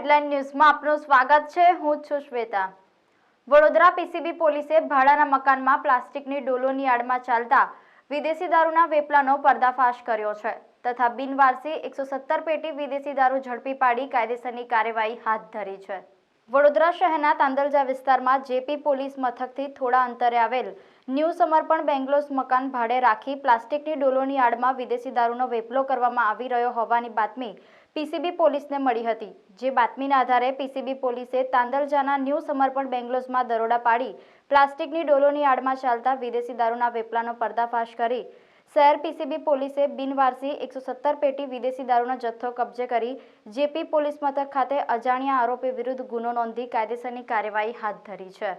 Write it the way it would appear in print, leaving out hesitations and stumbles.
Headline ન્યૂઝમાં આપનું સ્વાગત છે। હું છું શ્વેતા। વડોદરા પીસીબી પોલીસે ભાડાના મકાનમાં પ્લાસ્ટિકની ડોલોની આડમાં ચાલતા વિદેશી દારૂના વેપલાનો પર્દાફાશ કર્યો છે તથા બિનવારસી 117 પેટી વિદેશી દારૂ ઝડપી પાડી કાયદેસરની કાર્યવાહી હાથ ધરી છે। વડોદરા શહેરના તાંદલજા વિસ્તારમાં જેપી પોલીસ મથકથી થોડા અંતરે આવેલ ન્યૂ સમર્પણ બેંગ્લોસ મકાન ભાડે રાખી પ્લાસ્ટિકની ડોલોની આડમાં વિદેશી દારૂનો વેપલો કરવામાં આવી રહ્યો હોવાની બાતમી પીસીબી પોલીસને મળી હતી। જે બાતમીના આધારે પીસીબી પોલીસે તાંદલજાના ન્યૂ સમર્પણ બેંગ્લોસમાં દરોડા પાડી પ્લાસ્ટિકની ડોલોની આડમાં ચાલતા વિદેશી દારૂના વેપલાનો પર્દાફાશ કરી શહેર પીસીબી પોલીસે બિનવારસી 117 પેટી વિદેશી દારૂનો જથ્થો કબજે કરી જેપી પોલીસ મથક ખાતે અજાણ્યા આરોપી વિરુદ્ધ ગુનો નોંધી કાયદેસરની કાર્યવાહી હાથ ધરી છે।